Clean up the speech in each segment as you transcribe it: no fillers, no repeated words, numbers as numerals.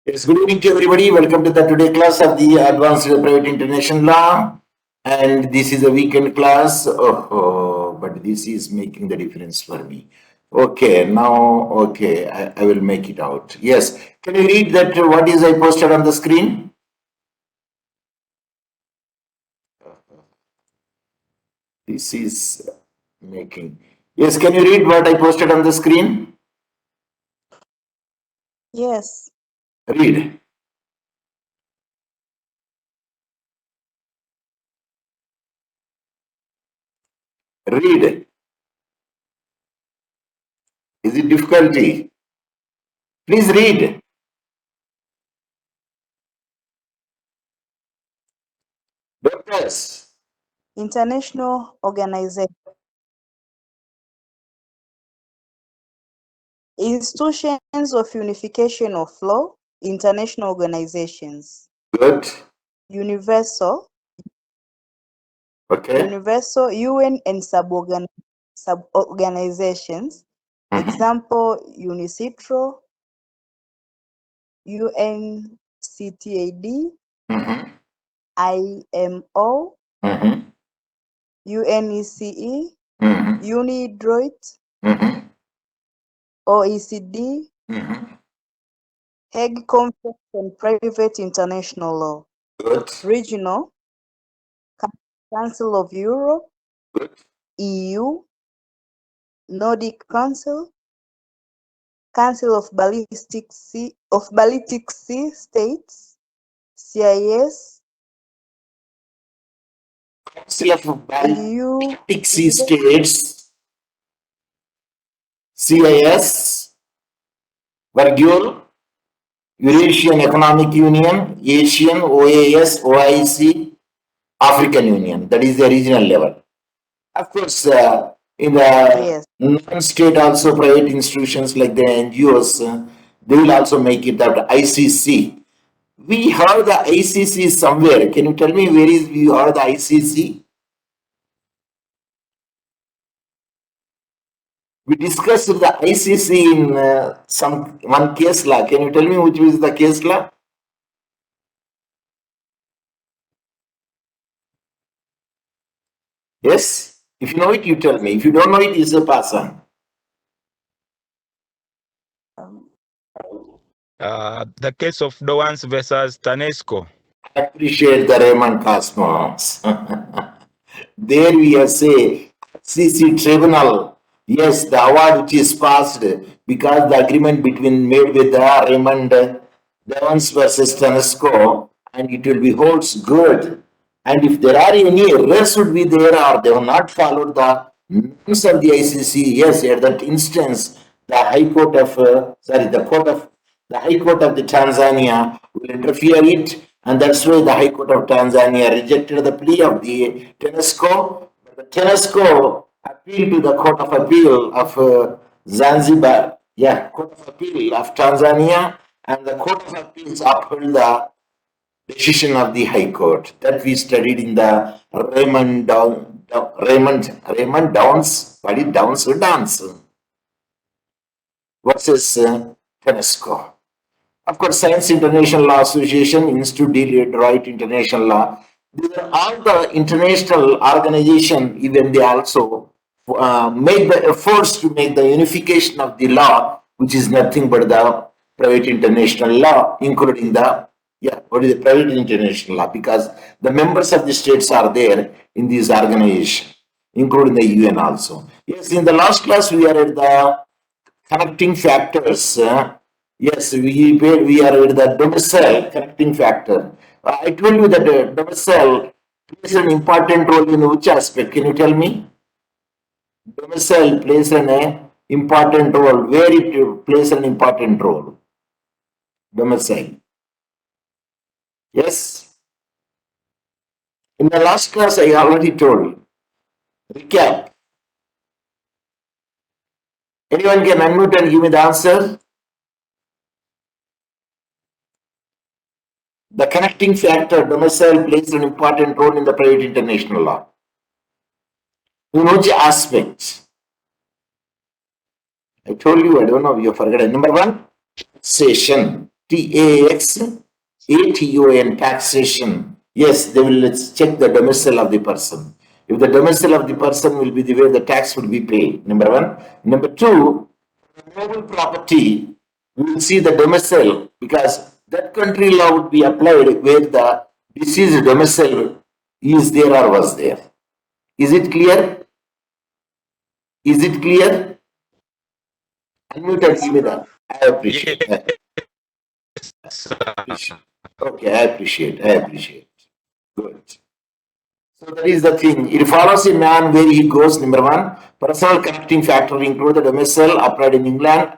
Yes, good evening to everybody. Welcome to the today class of the Advanced Private International Law. And this is a weekend class. But this is making the difference for me. Okay, now, okay, I will make it out. Yes, can you read that what is I posted on the screen? This is making. Yes, can you read what I posted on the screen? Yes. Read. Read. Is it difficulty? Please read. Doctors. International organization. Institutions of unification of law, international organizations. Good. Universal. Okay. Universal UN and sub-organizations. Example, UNICITRO, UNCTAD, IMO, UNECE, UNIDROIT, OECD, Hague Conference on Private International Law. Good. Regional, Council of Europe, Good. EU, Nordic Council, Council of Baltic Sea States, CIS, Council of EU, Baltic Sea States, CIS, Virgule, Eurasian Economic Union, Asian, OAS, OIC, African Union. That is the regional level. Of course, in the non-state also private institutions like the NGOs, they will also make it that ICC. We have the ICC somewhere. Can you tell me where is we have the ICC? We discussed the ICC in one case law. Can you tell me which is the case law? Yes? If you know it, you tell me. If you don't know it, it's a pass on. The case of Dowans versus Tanesco. I appreciate the Raymond Cosmos. There we are say ICC Tribunal. Yes, the award which is passed because the agreement between made with the Raymond Dowans versus Tanesco, and it will be holds good. And if there are any errors would be there or they have not followed the norms of the ICC, yes, at that instance, the High Court of the High Court of the Tanzania will interfere it, and that's why the High Court of Tanzania rejected the plea of the Tanesco. The Tanesco appealed to the Court of Appeal of Zanzibar, Court of Appeal of Tanzania, and the Court of Appeals upheld the decision of the High Court that we studied in the Raymond Downs, versus Tanesco. Of course, Science International Law Association, Institute Detroit International Law, these are all the international organization, even they also make the efforts to make the unification of the law, which is nothing but the private international law, including the what is the private international law, because the members of the states are there in this organization, including the UN also. Yes, in the last class we are at the connecting factors. Yes, we are at the domicile connecting factor. I told you that domicile plays an important role in which aspect? Can you tell me? Domicile plays an important role. Where it plays an important role? Domicile. Yes. In the last class, I already told. Recap. Anyone can unmute and give me the answer? The connecting factor, domicile, plays an important role in the private international law. In which aspects? I told you, I don't know, you forgot. Number one, taxation. Tax, ATON, taxation. Yes, they will let's check the domicile of the person. If the domicile of the person will be the way the tax will be paid, number one. Number two, movable property, we will see the domicile because that country law would be applied where the deceased domicile is there or was there. Is it clear? Is it clear? Unmute and give me that. I appreciate that. Okay, I appreciate. Good. So that is the thing. It follows a man where he goes, number one, personal connecting factor include the domicile applied in England,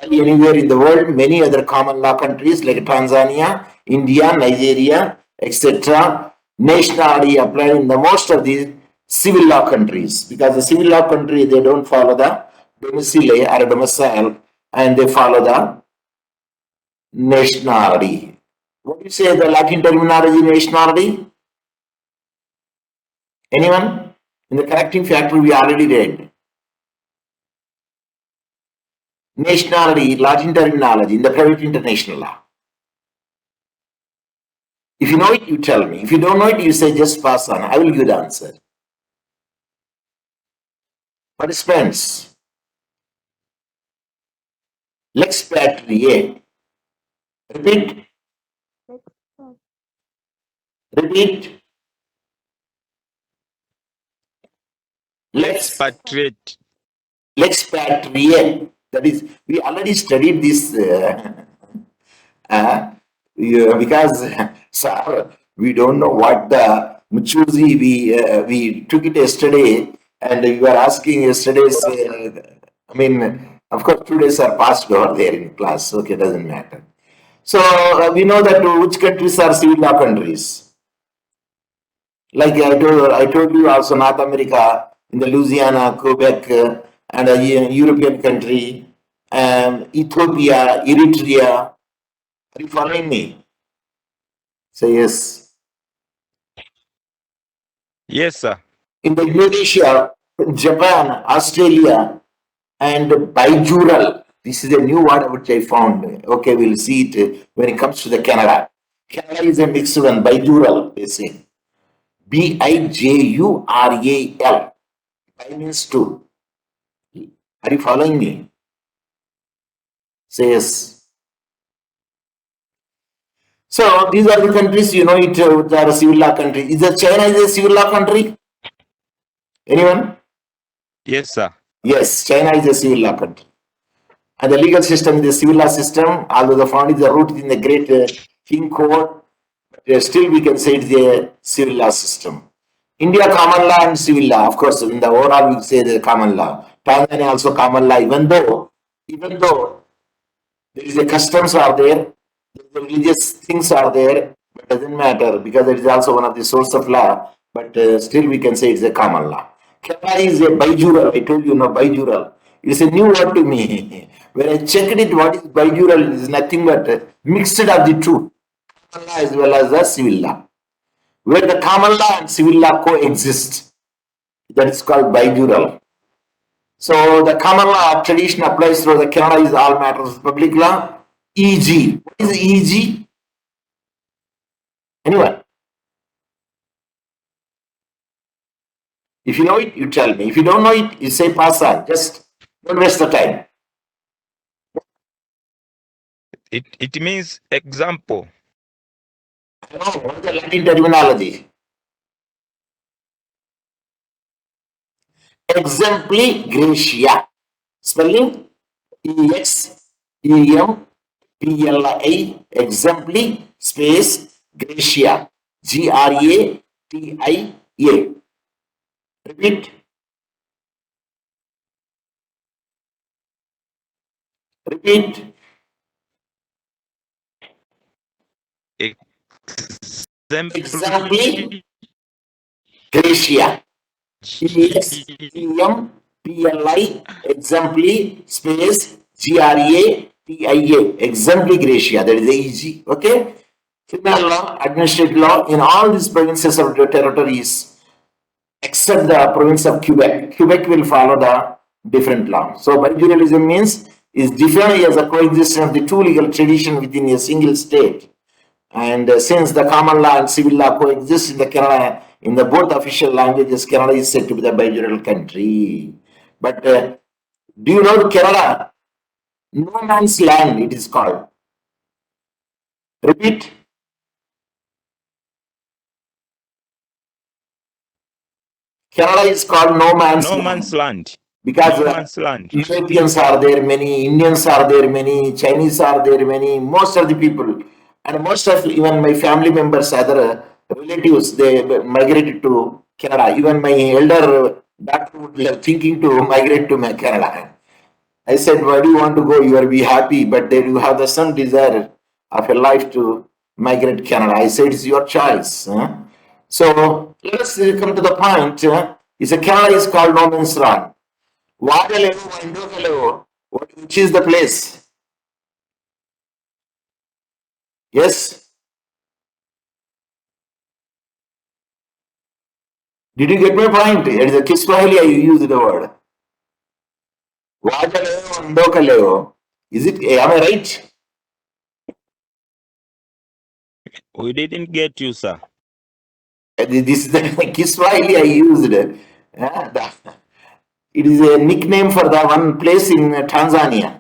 anywhere in the world, many other common law countries like Tanzania, India, Nigeria, etc. Nationality applied in the most of these civil law countries because the civil law country they don't follow the domicile or domicile and they follow the nationality. What do you say the Latin terminology nationality? Anyone? In the connecting factor we already read. Nationality, Latin terminology in the private international law. If you know it, you tell me. If you don't know it, you say just pass on. I will give the answer. Participants, lex patria. Repeat. Repeat. Lex Expatriate. lex patria. That is, we already studied this because sir, we don't know what the Muchuzi we took it yesterday and you were asking yesterday's I mean of course 2 days are passed over there in class, okay, doesn't matter. So we know that which countries are civil law countries. Like I told you also North America in the Louisiana, Quebec and a European country, Ethiopia, Eritrea. Are you following me? Say yes. Yes, sir. In the Indonesia, Japan, Australia, and bijural. This is a new word which I found. Okay, we'll see it when it comes to the Canada. Canada is a mixed one, bijural, they say. Bijural. Bi means two. Are you following me? Say yes. So these are the countries, you know, they are a civil law country. Is that China is a civil law country? Anyone? Yes, sir. Yes, China is a civil law country. And the legal system is the civil law system, although the found is the root in the great King Code, but still we can say it's a civil law system. India common law and civil law, of course, in the overall we say the common law. Tanzania also common law, even though there is a customs are there, the religious things are there, but doesn't matter because it is also one of the source of law, but still we can say it's a common law. Kerala is a bijural, I told you, no, bijural. It's a new word to me. When I checked it, what is bijural? It is nothing but mixed of the two, common law as well as the civil law. Where the common law and civil law coexist, that is called bijural. So the common law tradition applies through the Canada is all matters of public law. EG. What is EG? Anyone? If you know it, you tell me. If you don't know it, you say pass on. Just don't waste the time. It means example. I know what is the Latin terminology. Exempli gratia. Spelling EXEMPLI. Exempli space gratia. GRATIA. Repeat. Repeat. Exempli gratia. EXEMPLI. Exempli space GRATIA. Exempli gratia. That is the easy. Okay. Criminal law, administrative law in all these provinces of the territories except the province of Quebec. Quebec will follow the different law. So bijuralism means is defined as a coexistence of the two legal traditions within a single state. And since the common law and civil law coexist in the Canada, in the both official languages, Canada is said to be the bilateral country. But do you know Canada? No man's land, it is called. Repeat. Canada is called no man's land. Because No man's land. Europeans are there, many Indians are there, many Chinese are there, many, most of the people, and most of even my family members, other relatives, they migrated to Canada. Even my elder daughter would be thinking to migrate to Canada. I said, why do you want to go? You will be happy, but then you have the some desire of a life to migrate Canada. I said, it's your choice. So let us come to the point. Is a Canada is called no man's land. Which is the place? Yes? Did you get my point? It is a Kiswahili I use the word. Is it, am I right? We didn't get you, sir. This is the Kiswahili I used. It is a nickname for the one place in Tanzania.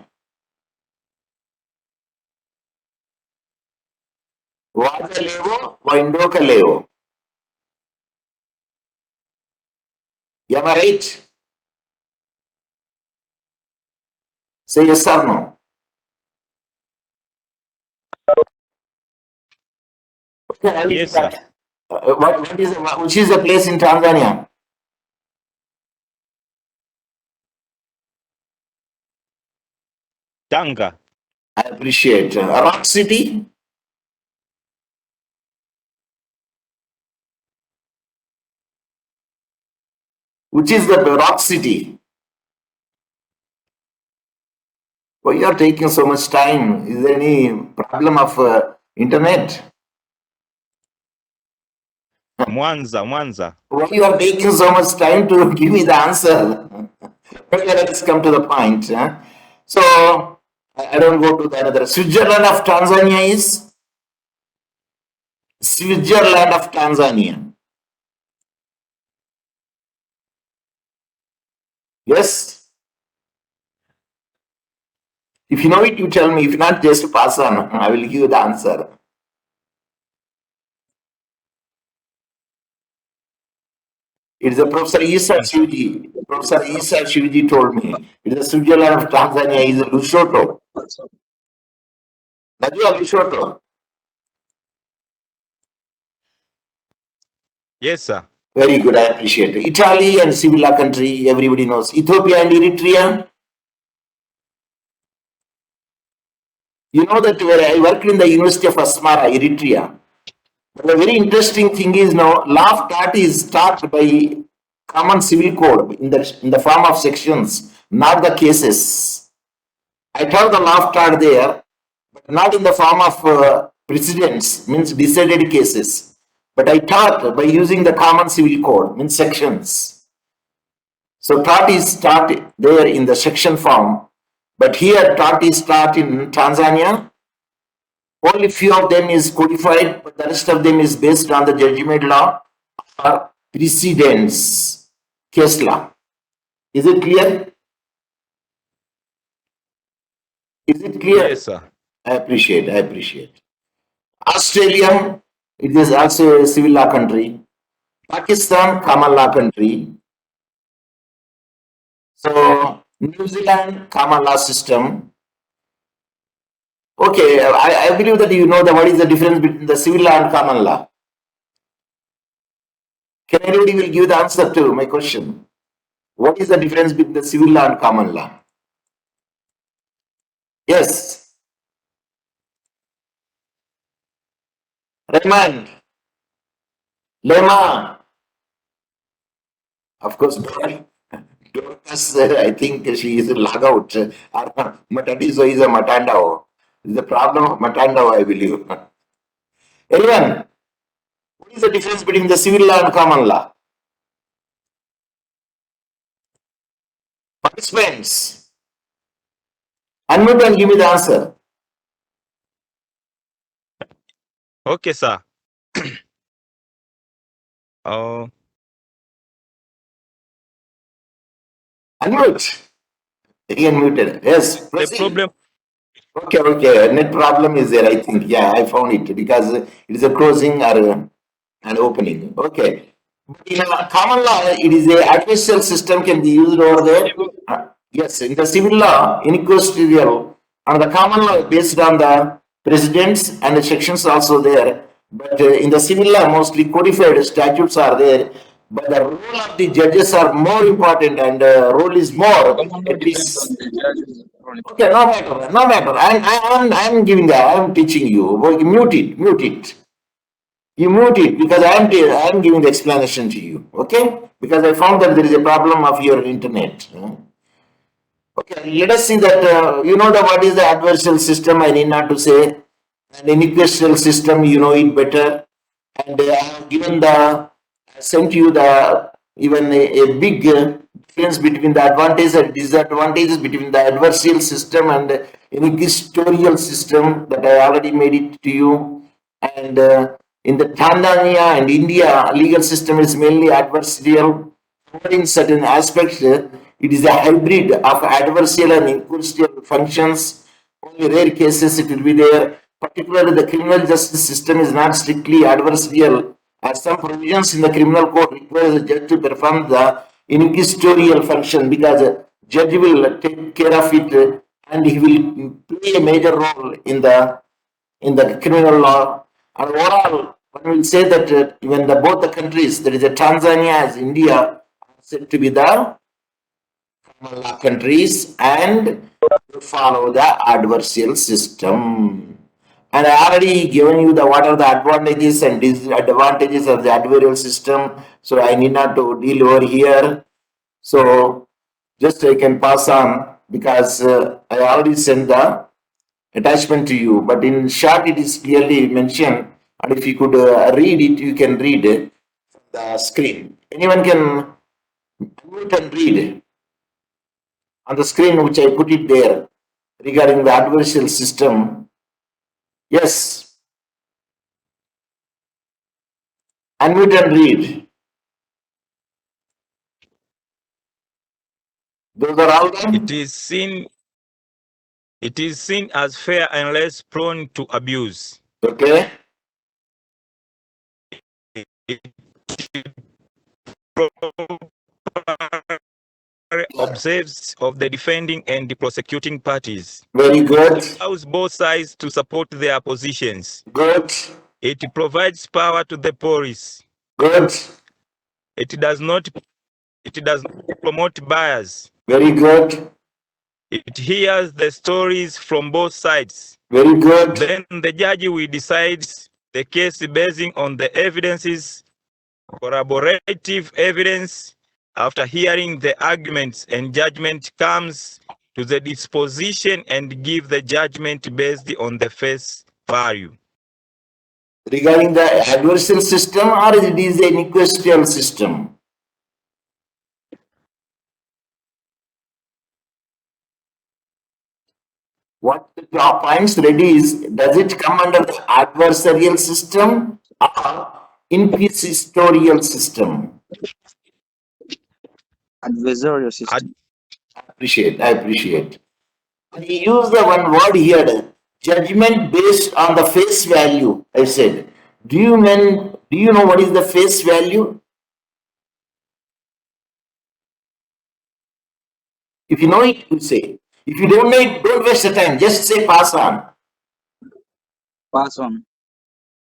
Wajalewo, Waindokaleo. Am I right? Say yes or no. Okay, I will Yes, do that. Which is the place in Tanzania? Tanga. I appreciate. Rock City? Which is the Rock City? Why you are taking so much time? Is there any problem of internet? Mwanza. Why you are taking so much time to give me the answer? Okay, let's come to the point. So, I don't go to the another. Switzerland of Tanzania is? Switzerland of Tanzania. Yes? If you know it, you tell me. If not, just pass on. I will give you the answer. It is a Professor Isa Shivji. Professor Isa Shivji told me. It is the Switzerland of Tanzania is Lushoto. Najua Lushoto. Yes, sir. Very good, I appreciate it. Italy and similar country, everybody knows. Ethiopia and Eritrea. You know that where I worked in the University of Asmara, Eritrea. But the very interesting thing is now, law of tort is taught by common civil code in the form of sections, not the cases. I taught the law of tort there, but not in the form of precedents, means decided cases. But I taught by using the common civil code, means sections. So tort is taught there in the section form, but here tort is taught in Tanzania. Only few of them is codified, but the rest of them is based on the judgment law or precedents, case law. Is it clear? Is it clear? Yes, sir. I appreciate. Australia, it is also a civil law country. Pakistan, common law country. So, New Zealand, common law system. Okay, I believe that you know what is the difference between the civil law and common law. Can anybody will give the answer to my question? What is the difference between the civil law and common law? Yes. Raymond. Lema. Of course, Dorcas, I think she is log out. Matadiso is a Matandao. The problem of Matandao, I believe. Anyone, what is the difference between the civil law and common law? Participants. Unmute and give me the answer. Okay, sir. Oh, Unmute. He unmuted. Yes, the proceed. problem. Okay. Net problem is there, I think. Yeah, I found it because it is a closing or an opening. Okay. In a common law, it is a adversarial system can be used over there. Yes, in the civil law, inquisitorial, and the common law based on the precedents and the sections also there. But in the civil law, mostly codified statutes are there. But the role of the judges are more important, and role is more. At least. Okay, no matter. I'm giving that. I'm teaching you. Mute it. You mute it because I'm giving the explanation to you. Okay? Because I found that there is a problem of your internet. Okay, let us see that you know the what is the adversarial system. I need not to say. And inequitable system, you know it better. And I have given the sent you the even a big difference between the advantages and disadvantages between the adversarial system and the inquisitorial system that I already made it to you. And in the Tanzania and India, legal system is mainly adversarial. In certain aspects, it is a hybrid of adversarial and inquisitorial functions. Only rare cases it will be there. Particularly, the criminal justice system is not strictly adversarial, as some provisions in the criminal code require the judge to perform the inquisitorial function because the judge will take care of it and he will play a major role in the criminal law. And overall, one will say that when both the countries, that is the Tanzania as India, are said to be the common law countries and follow the adversarial system. And I already given you the what are the advantages and disadvantages of the adversarial system. So I need not to deal over here. So just I can pass on because I already sent the attachment to you. But in short, it is clearly mentioned. And if you could read it, you can read the screen. Anyone can mute and read on the screen, which I put it there regarding the adversarial system. Yes, unmute and read. Those are all It them. is seen as fair and less prone to abuse. Okay. Observes of the defending and the prosecuting parties. Very good. It allows both sides to support their positions. Good. It provides power to the police. Good. It does not promote bias. Very good. It hears the stories from both sides. Very good. Then the judge will decide the case basing on the evidences, corroborative evidence. After hearing the arguments, and judgment comes to the disposition and give the judgment based on the face value. Regarding the adversarial system, or it is an inquisitorial system? What the points ready is, does it come under the adversarial system or inquisitorial system? Adversarial system. I appreciate. We use the one word here, judgment based on the face value. I said, do you know what is the face value? If you know it, you say. If you don't know it, don't waste the time. Just say pass on. Pass on.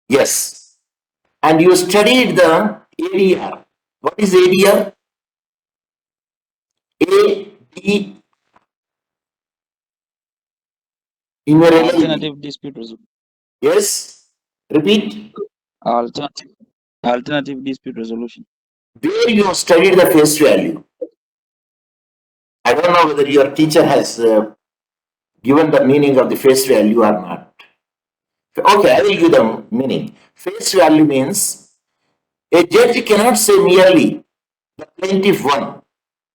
Yes. And you studied the ADR. What is ADR? AD in your Alternative dispute resolution. Yes. Repeat. Alternative dispute resolution. Where you studied the face value? I don't know whether your teacher has given the meaning of the face value or not. Okay, I will give the meaning. Face value means a judge cannot say merely the plaintiff won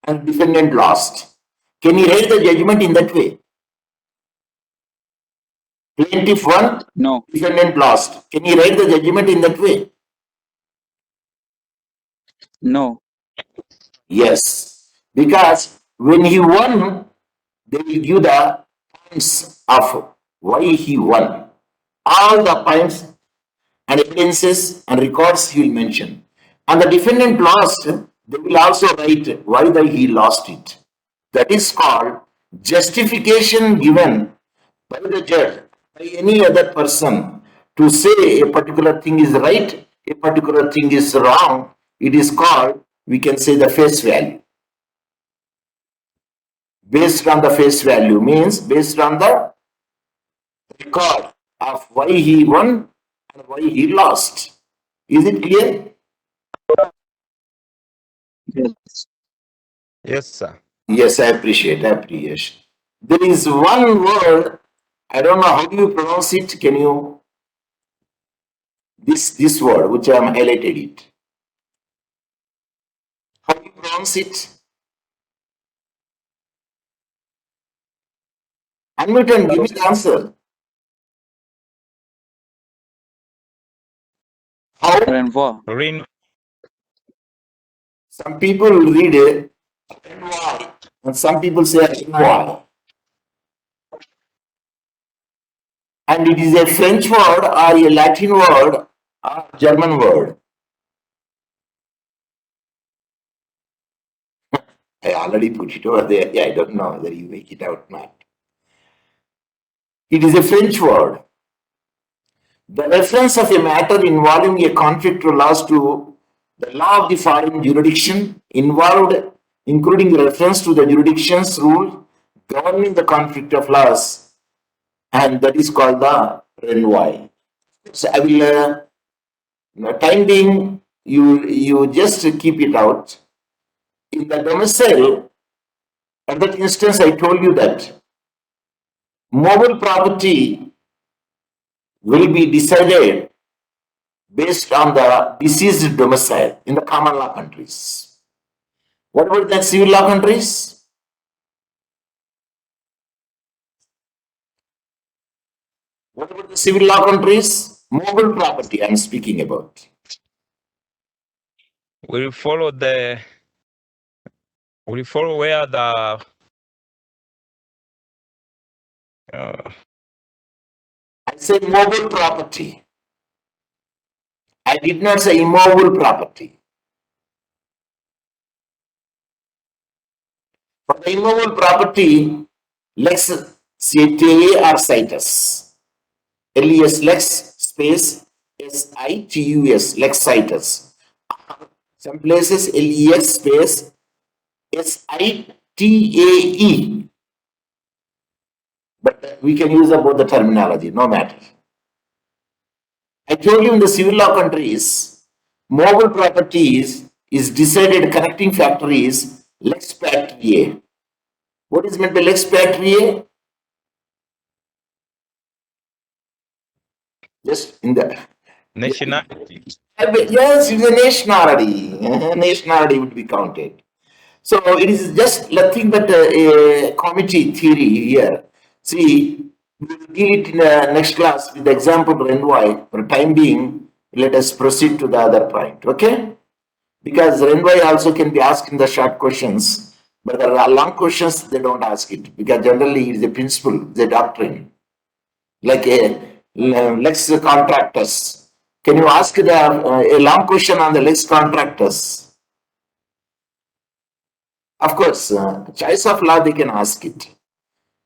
and defendant lost. Can he write the judgment in that way? Plaintiff won, No. defendant lost. Can you write the judgment in that way? No. Yes. Because when he won, they will give the points of why he won. All the points and evidences and records he will mention. And the defendant lost, they will also write why he lost it. That is called justification given by the judge, by any other person to say a particular thing is right, a particular thing is wrong. It is called, we can say, the face value. Based on the face value means based on the record of why he won and why he lost. Is it clear? Yes. Yes, sir. Yes, I appreciate. There is one word, I don't know how do you pronounce it. Can you, this word which I am highlighted it. How do you pronounce it? Unmute and give me the answer. How? Renvoi. Rin. Some people read it NY and some people say NY. And it is a French word or a Latin word or German word. I already put it over there. Yeah, I don't know whether you make it out or not. It is a French word. The reference of a matter involving a conflict relates to the law of the foreign jurisdiction involved, including reference to the jurisdiction's rule governing the conflict of laws, and that is called the renvoi. So I will, time being, you just keep it out. In the domicile, at that instance, I told you that mobile property will be decided based on the deceased domicile in the common law countries. What about the civil law countries? What about the civil law countries? Mobile property I'm speaking about. Will follow the. Will follow where the. I said mobile property. I did not say immobile property. For the immobile property, lex situa or situs. LES lex space SITUS lex situs. Some places LES space SITAE. But we can use about the terminology, no matter. I told you in the civil law countries, mobile properties is decided connecting factor is lex patriae. What is meant by lex patriae? Just in the Nationality. yes, it's a nationality. Nationality would be counted. So it is just nothing but a committee theory here. See, we will deal it in the next class with the example renvoi. For the time being, let us proceed to the other point. Okay? Because renvoi also can be asked in the short questions, but there are long questions they don't ask it because generally it is a principle, it's a doctrine. Like a lex contractus. Can you ask a long question on the lex contractus? Of course, choice of law they can ask it.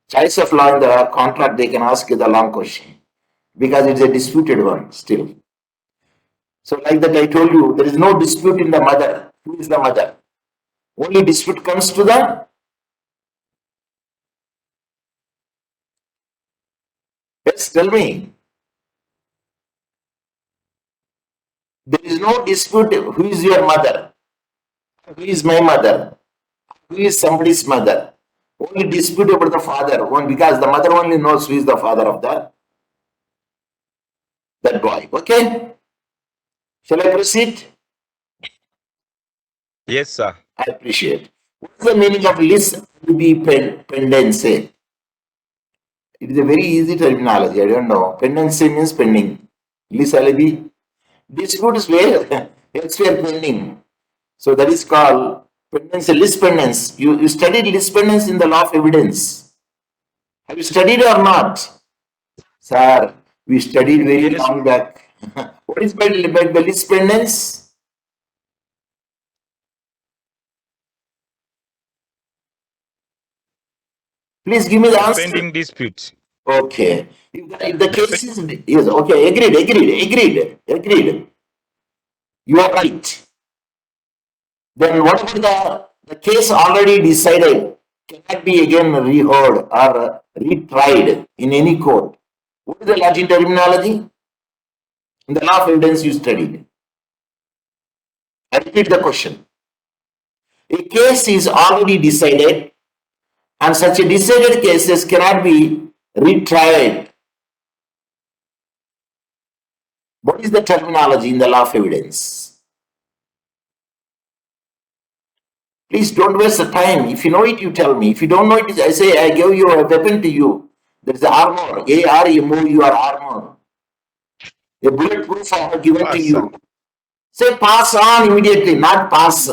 Choice of law in the contract they can ask the long question because it's a disputed one still. So like that I told you, there is no dispute in the mother. Who is the mother? Only dispute comes to the yes, tell me. There is no dispute who is your mother, who is my mother, who is somebody's mother. Only dispute about the father, one because the mother only knows who is the father of that boy. Okay? Shall I proceed? Yes, sir. I appreciate. What is the meaning of lis pendency? It is a very easy terminology. I don't know. Pendency means pending. Lis alibi. Dispute is where elsewhere pending. So that is called pendency, list pendants. You studied list pendants in the law of evidence. Have you studied or not? Sir, we studied very Yes. long back. What is by list pendants? Please give me the The answer. pending dispute. Okay. If the The case is yes, okay, agreed. You are right. Then what about the case already decided cannot be again reheard or retried in any court? What is the Latin terminology? In the law of evidence you studied. I repeat the question. A case is already decided and such a decided cases cannot be retried. What is the terminology in the law of evidence? Please don't waste the time. If you know it, you tell me. If you don't know it, I say I give you a weapon to you. There's the armor. ARMOR armor. A bulletproof armor given to pass. you. Say pass on immediately, not pass.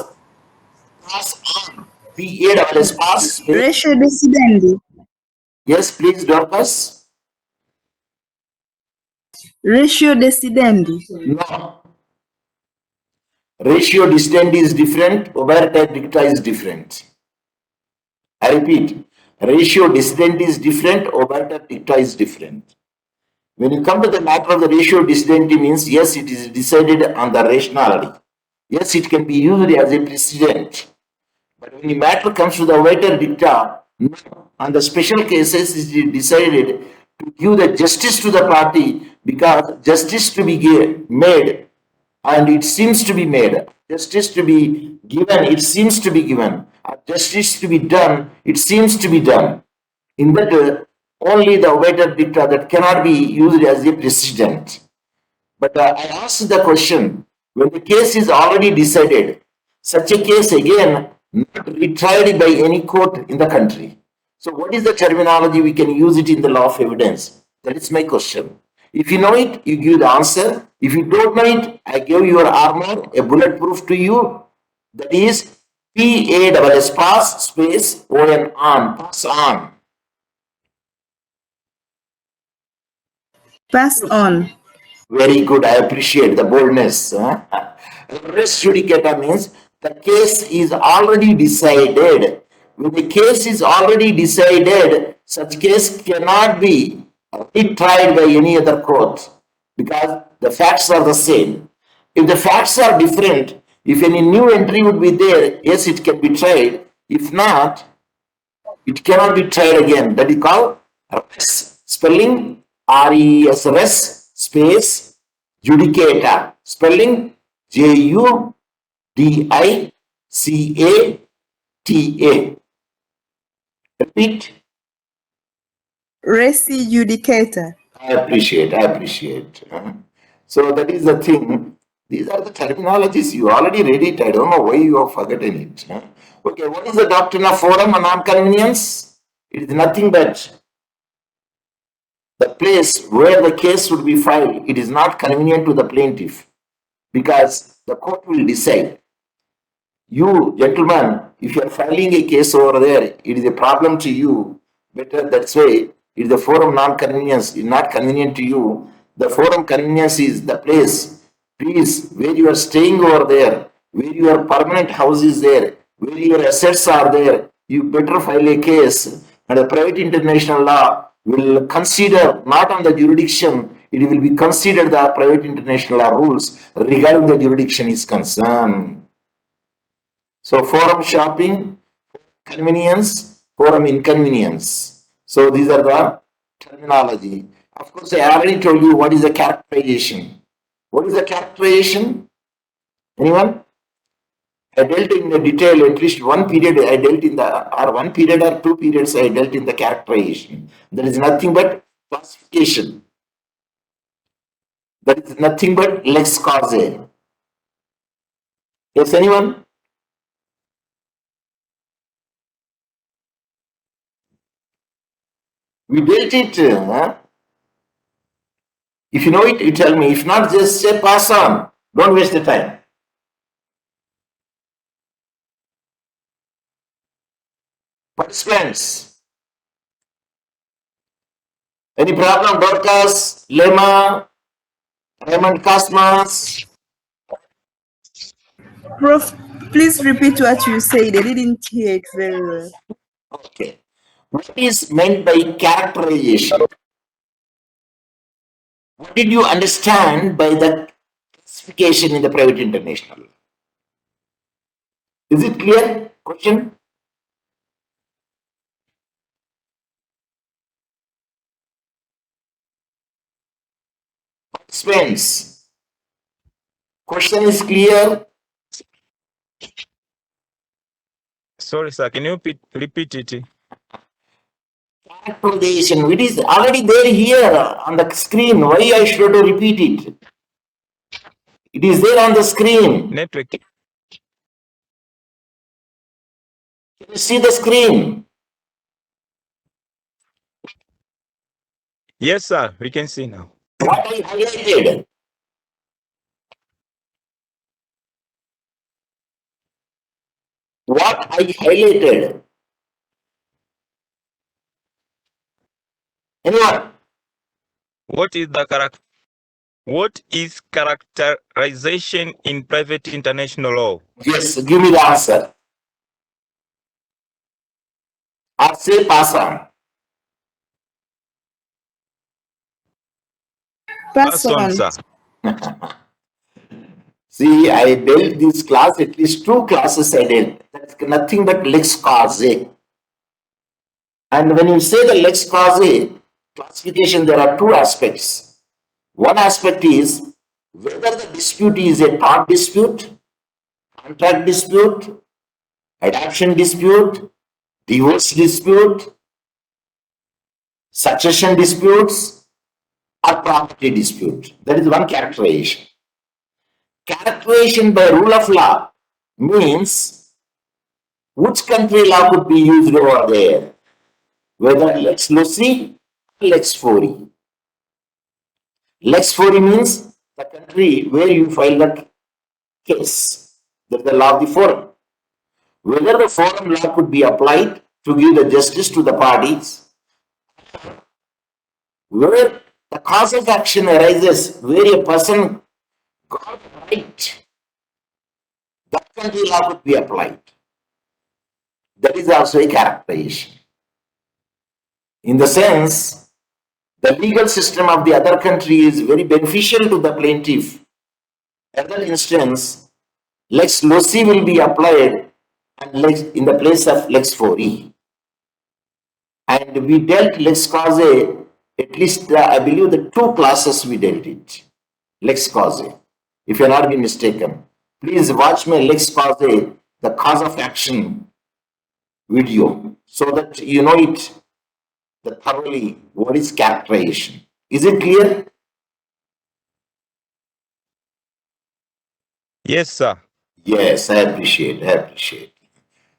Pass on. PA pass. Ratio decidendi. Yes, please, Dorcas. Ratio decidendi. No. Ratio distant is different. Oberta dicta is different. I repeat. Ratio distant is different. Oberta dicta is different. When you come to the matter of the ratio dissidentity means, yes, it is decided on the rationality. Yes, it can be used as a precedent. But when the matter comes to the waiter dicta, no, on the special cases it is decided to give the justice to the party because justice to be made and it seems to be made. Justice to be given, it seems to be given. Justice to be done, it seems to be done. In that, only the waiter dicta that cannot be used as a precedent. But I asked the question, when the case is already decided, such a case again not retried by any court in the country. So what is the terminology we can use it in the law of evidence? That is my question. If you know it, you give the answer. If you don't know it, I give your armor, a bulletproof to you. That is PASS pass space on, pass on. Pass on. Very good. I appreciate the boldness. Res judicata means the case is already decided. When the case is already decided, such case cannot be retried by any other court because the facts are the same. If the facts are different, if any new entry would be there, yes, it can be tried. If not, it cannot be tried again. That is called res. Spelling RES, res space judicata. Spelling JUDICATA. Repeat. Resi judicator. I appreciate. So that is the thing. These are the terminologies. You already read it. I don't know why you have forgotten it. Okay, what is the doctrine of forum and non-convenience? It is nothing but the place where the case would be filed. It is not convenient to the plaintiff because the court will decide. You, gentlemen, if you are filing a case over there, it is a problem to you. Better that's why it is the forum non-convenience, is not convenient to you. The forum convenience is the place, please, where you are staying over there, where your permanent house is there, where your assets are there. You better file a case, and the private international law will consider not on the jurisdiction, it will be considered the private international law rules regarding the jurisdiction is concerned. So forum shopping, convenience, forum inconvenience. So these are the terminology. Of course, I already told you what is the characterization. What is the characterization? Anyone? I dealt in the detail, at least one period I dealt in the, or one period or two periods I dealt in the characterization. There is nothing but classification. That is nothing but lex causae. Yes, anyone? We dealt it. If you know it, you tell me. If not, just say pass on. Don't waste the time. Participants. Any problem? Dorcas, Lema, Raymond Cosmas. Prof, please repeat what you said. I didn't hear it very well. Okay. What is meant by characterization? What did you understand by the classification in the private international? Is it clear? Question? Participants. Question is clear? Sorry, sir. Can you repeat it? Characterization. It is already there here on the screen. Why I should repeat it? It is there on the screen. Network. Can you see the screen? Yes, sir. We can see now. What I highlighted. What I highlighted. Anyone? What is characterization in private international law? Yes, give me the answer. Or say pass on. Pass on. Sir. See, I dealt this class, at least 2 classes I dealt. That's nothing but lex causae. And when you say the lex causae classification, there are 2 aspects. One aspect is whether the dispute is a tort dispute, contract dispute, adoption dispute, divorce dispute, succession disputes, or property dispute. That is one characterization. Characterization by rule of law means which country law could be used over there, whether lex loci or lex fori. Lex fori means the country where you file the case. That is the law of the forum. Whether the forum law could be applied to give the justice to the parties, where the cause of action arises where a person got right, that country law could be applied. That is also a characterization. In the sense, the legal system of the other country is very beneficial to the plaintiff. In that instance, lex loci will be applied and in the place of lex fori. And we dealt lex causae, at least I believe the 2 classes we dealt it. Lex causae. If you are not being mistaken, please watch my lex causae, the cause of action video, so that you know it thoroughly what is characterization. Is it clear? Yes, sir. Yes, I appreciate.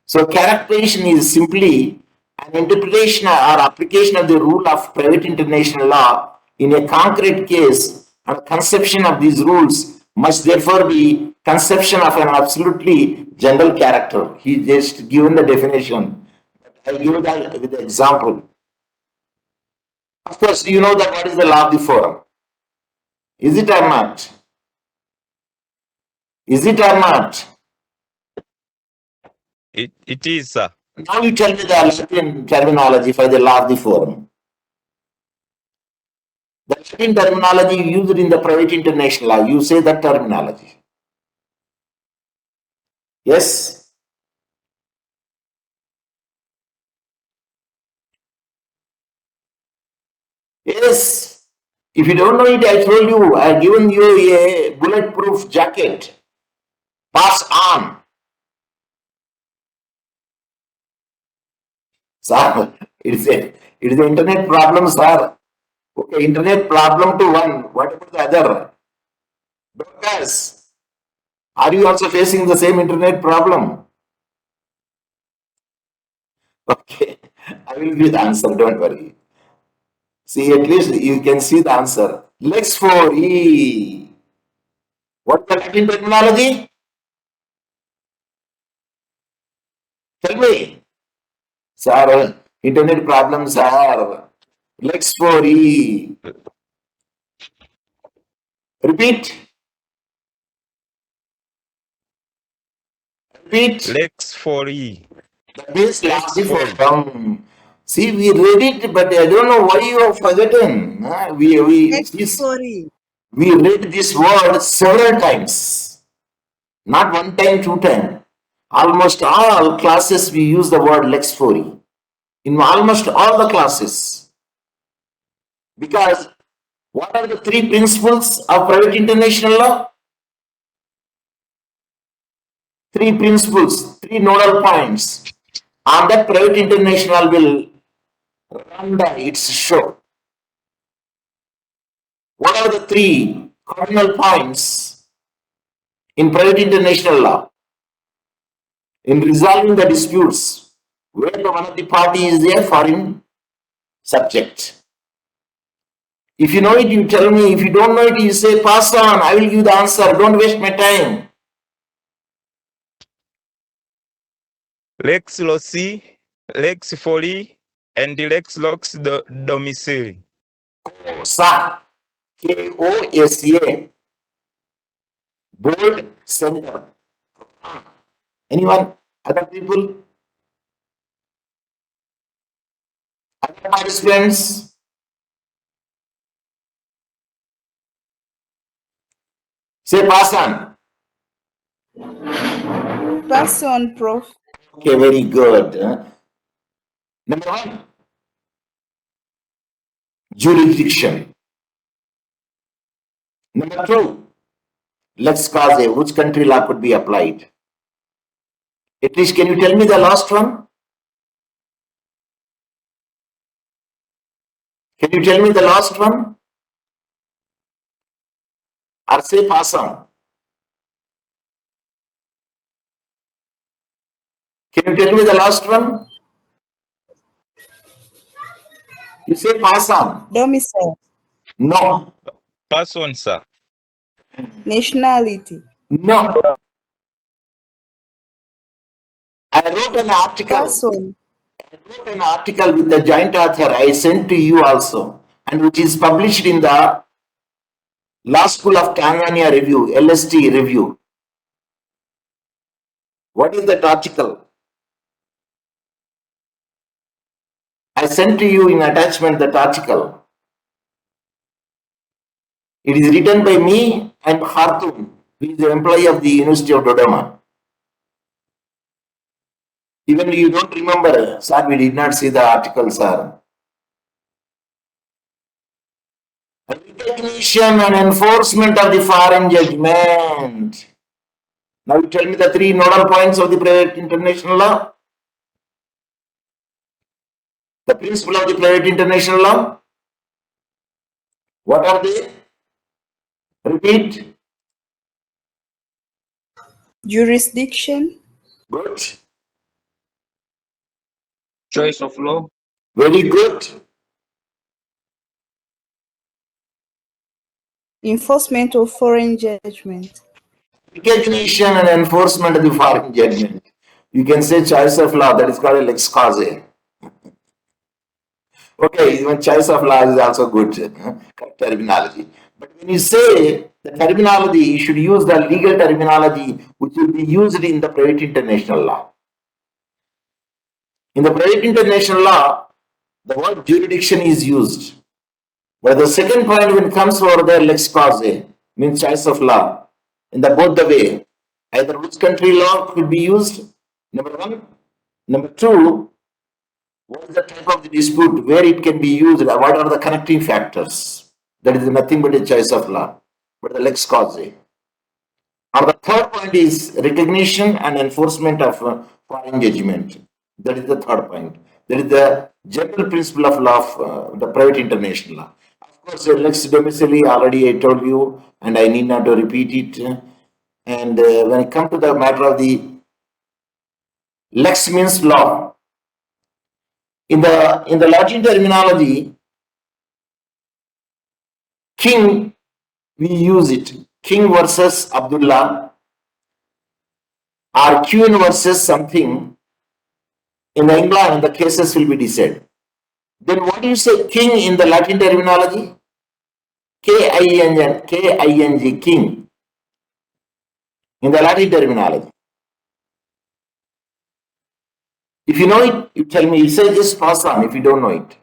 So characterization is simply an interpretation or application of the rule of private international law in a concrete case, and conception of these rules must therefore be conception of an absolutely general character. He just given the definition. I give that with the example. Of course, you know that what is the law of the forum. Is it or not? Is it or not? It is, sir. Now you tell me the Latin terminology for the law of the forum. The Latin terminology used in the private international law, you say that terminology. Yes? Yes. If you don't know it, I told you, I have given you a bulletproof jacket. Pass on. Sir, it is an internet problem, sir. Okay, internet problem to one. What about the other? Doctors, are you also facing the same internet problem? Okay, I will give the answer, don't worry. See, at least you can see the answer. Lex for E. What the Latin terminology? Tell me. Sir, internet problems are Lex for E. Repeat. Repeat. Lex for E. That means Lex last before for E. come. See, we read it, but I don't know why you have forgotten. Sorry. We read this word several times. Not one time, two times. Almost all classes we use the word lex fori. In almost all the classes. Because what are the three principles of private international law? Three principles, three nodal points. On that private international will run its show. What are the three cardinal points in private international law? In resolving the disputes where the one of the party is a foreign subject. If you know it, you tell me. If you don't know it, you say, pass on. I will give the answer. Don't waste my time. Lex loci, lex foli, and lex lox domicile. KOSA. KOSA. Bold center. Anyone? Other people? Other participants? Say pass on. Pass on, Prof. Okay, very good. Number one, jurisdiction. Number two, lex cause, which country law could be applied? At least, can you tell me the last one? Can you tell me the last one? Or say pass on. Can you tell me the last one? You say pass on. Domicile. No. Pass on, sir. Nationality. No. I wrote an article. Pass on. I wrote an article with the joint author. I sent to you also, and which is published in the Law School of Tanzania Review, LST Review. What is that article? I sent to you in attachment that article. It is written by me and Khartoum, who is the employee of the University of Dodoma. Even you don't remember, sir, we did not see the article, sir. Recognition and enforcement of the foreign judgment. Now you tell me the three nodal points of the private international law. The principle of the private international law. What are they? Repeat. Jurisdiction. Good. Choice of law. Very good. Enforcement of foreign judgment. Recognition and enforcement of the foreign judgment. You can say choice of law, that is called a lex cause. Okay, even choice of law is also good terminology. But when you say the terminology, you should use the legal terminology which will be used in the private international law. In the private international law, the word jurisdiction is used. But the second point when it comes over there, lex cause, means choice of law. In the both the way, either which country law could be used, number one. Number two, what is the type of the dispute, where it can be used, what are the connecting factors? That is nothing but a choice of law, but the lex cause. Or the third point is recognition and enforcement of foreign judgment. That is the third point. That is the general principle of law of the private international law. Of course, lex domicile, already I told you, and I need not to repeat it. And when it comes to the matter of the lex means law. In the Latin terminology, King, we use it. King versus Abdullah or Queen versus something. In England, the cases will be decided. Then what do you say king in the Latin terminology? K-I-N-G, king. In the Latin terminology. If you know it, you tell me. You say just pass on if you don't know it.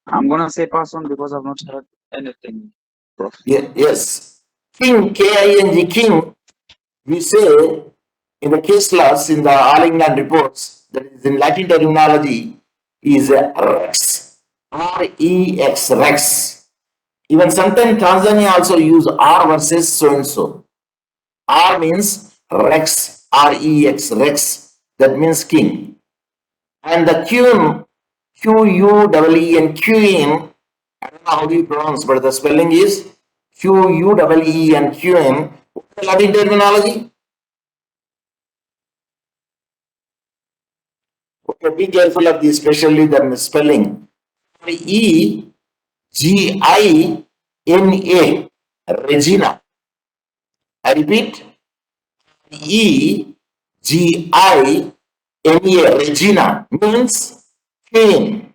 I'm gonna say pass on because I've not heard anything, Prof. Yeah, yes. King, K-I-N-G, king, we say in the case laws, in the All England reports, that is in Latin terminology, is Rex. R-E-X, Rex. Even sometimes Tanzania also use R versus so-and-so. R means Rex, R-E-X, Rex. That means king. And the Queen, Q-U-E-E-N, Queen, I don't know how do you pronounce, but the spelling is Q-U-E-E-N, Queen. What's the Latin terminology? Okay, be careful of this, especially the misspelling. E-G-I-N-A, Regina. I repeat, E-G-I-N-A, Regina, means queen.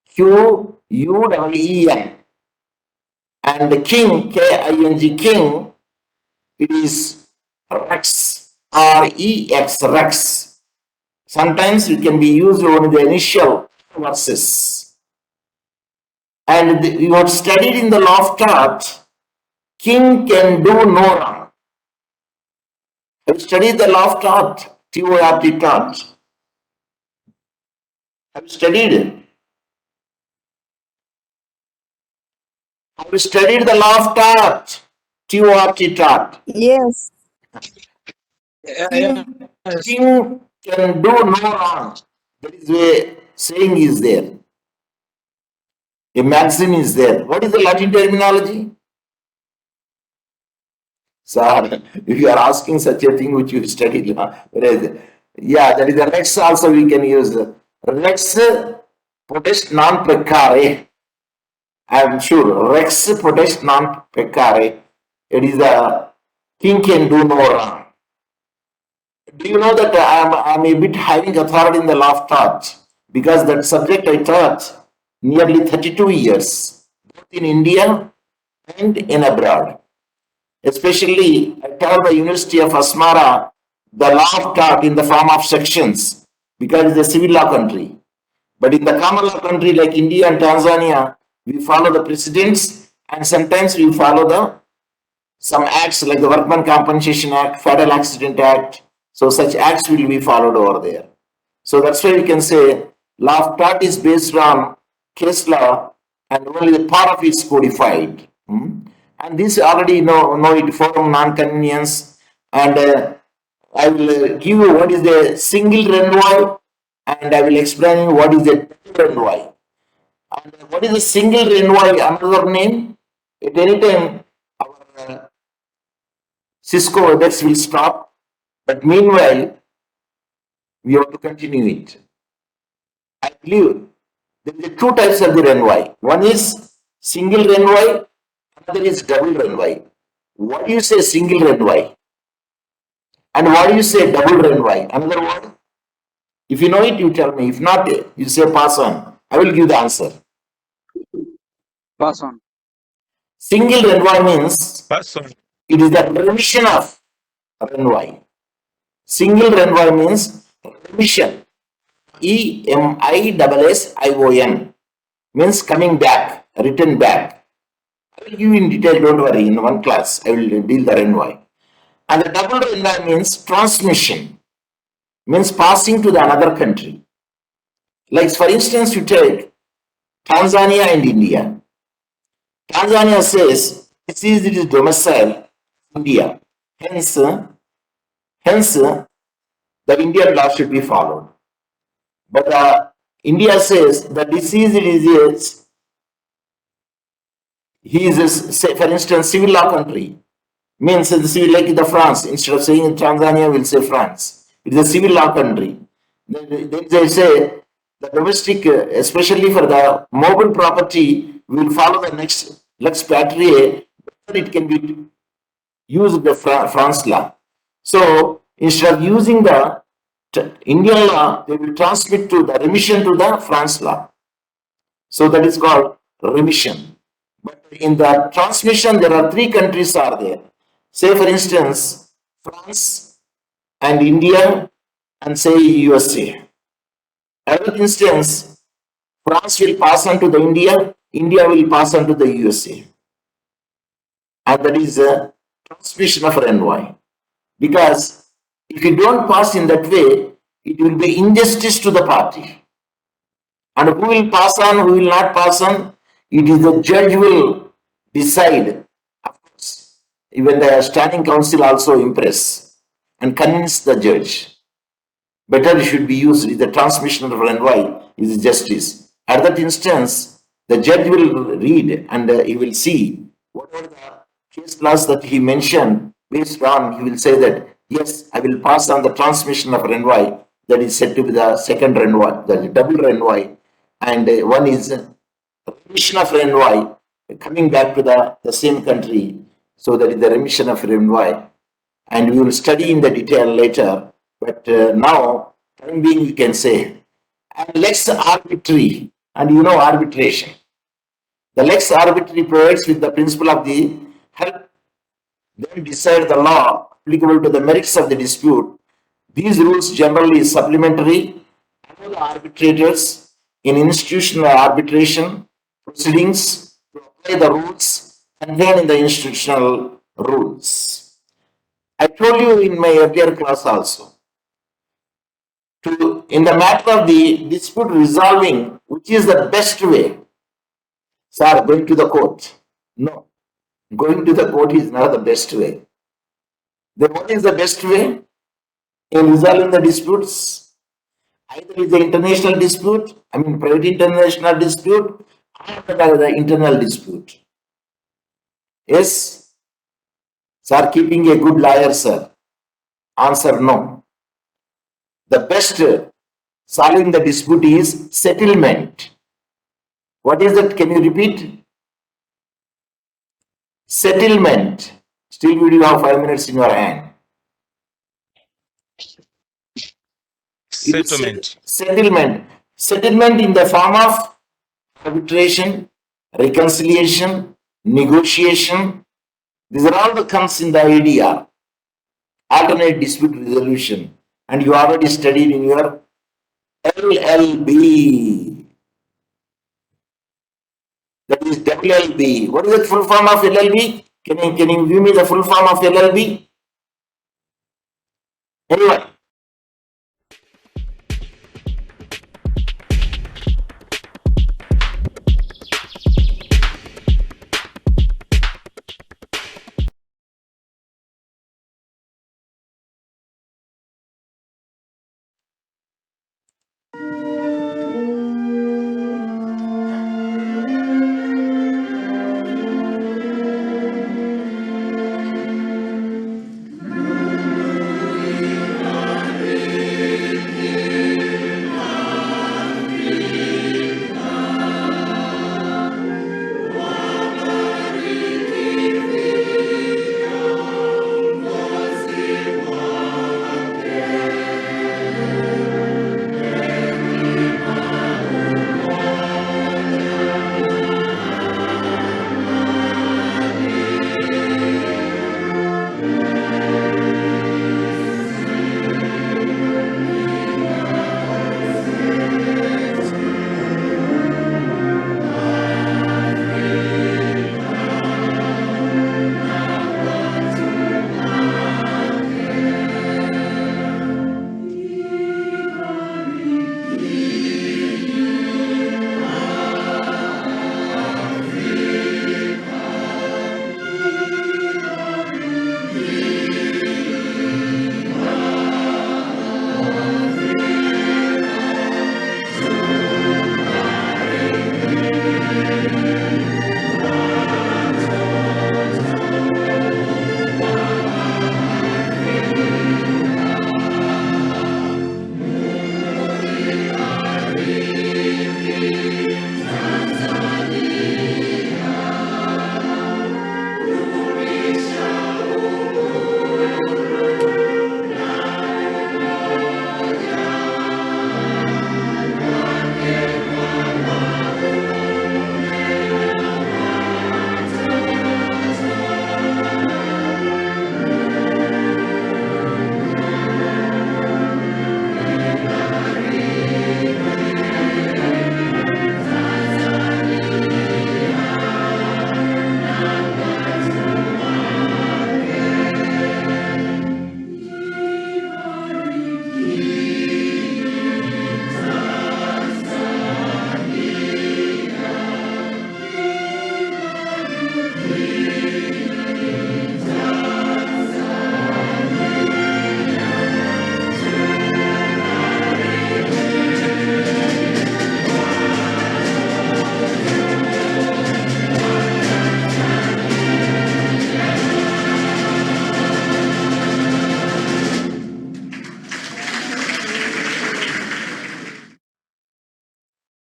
Q-U-E-E-N. And the king, K-I-N-G, king, it is Rex, R-E-X, Rex. Sometimes it can be used only the initial verses. And you have studied in the law of tort, king can do no wrong. Have you studied the law of tort? T-O-R-T, tort. Have you studied it? Have you studied the law of tort? T-O-R-T, tort. Yes. King can do no wrong. That is where saying is there. A maxim is there. What is the Latin terminology? Sir, if you are asking such a thing which you studied, yeah, that is the Rex also we can use. Rex potest non peccare. I am sure. Rex potest non peccare. It is the king can do no wrong. Do you know that I am a bit having authority in the law of tort? Because that subject I taught nearly 32 years, both in India and in abroad. Especially, I taught the University of Asmara the law of tort in the form of sections because it's a civil law country. But in the common law country like India and Tanzania, we follow the precedents and sometimes we follow some acts like the Workman Compensation Act, Fatal Accident Act. So such acts will be followed over there. So that's why we can say law of tort is based on case law and only the part of it is codified. And this already know it, forum non-convenience, and I will give you what is the single renvoi and I will explain you what is the double renvoi. And what is the single renvoi, another name? At any time our Cisco WebEx will stop, but meanwhile we have to continue it. I believe there is two types of the renvoi. One is single renvoi, another is double renvoi. What do you say single renvoi? And what do you say double renvoi? Another word? If you know it, you tell me. If not, you say pass on. I will give the answer. Pass on. Single renvoi means Pass on. it is the remission of renvoi. Single renvoi means remission. E-M-I-S-S-I-O-N means coming back, return back. I will give you in detail, don't worry, in one class I will deal the renvoi. And the double renvoi means transmission, means passing to the another country. Like for instance, you take Tanzania and India. Tanzania says this is its domicile, India. Hence, the Indian law should be followed. But India says the disease is he is, say, for instance, civil law country. Means like the France. Instead of saying Tanzania, we'll say France. It is a civil law country. Then they say the domestic, especially for the mobile property, we will follow the next lex patriae, but it can be used the France law. So instead of using the Indian law, they will transmit to the remission to the France law. So that is called remission. But in the transmission, there are three countries are there. Say for instance, France and India and say USA. Another instance, France will pass on to the India, India will pass on to the USA. And that is a transmission of RNY. Because if you don't pass in that way, it will be injustice to the party. And who will pass on, who will not pass on, it is the judge will decide. Of course, even the standing council also impress and convince the judge. Better should be used with the transmission of RNY is justice. At that instance, the judge will read and he will see whatever the case laws that he mentioned, based on, he will say that, yes, I will pass on the transmission of RNY, that is said to be the second RNY, the double RNY, and one is remission of RNY, coming back to the same country, so that is the remission of RNY, and we will study in the detail later, but now, time being, we can say, and lex arbitrary, and you know arbitration. The lex arbitrary provides with the principle of the help them decide the law applicable to the merits of the dispute. These rules generally supplementary to the arbitrators in institutional arbitration proceedings to apply the rules contained in the institutional rules. I told you in my earlier class also, in the matter of the dispute resolving, which is the best way? Sir, going to the court? No. Going to the court is not the best way. Then what is the best way in resolving the disputes? Either it's the international dispute, I mean private international dispute, or the internal dispute. Yes? Sir, keeping a good lawyer, sir. Answer no. The best solving the dispute is settlement. What is that? Can you repeat? Settlement. Still, will you have 5 minutes in your hand? Settlement. Settlement. Settlement in the form of arbitration, reconciliation, negotiation. These are all the comes in the idea. Alternate dispute resolution. And you already studied in your LLB. That is WLB. What is the full form of LLB? Can you give me the full form of LLB? Anyway,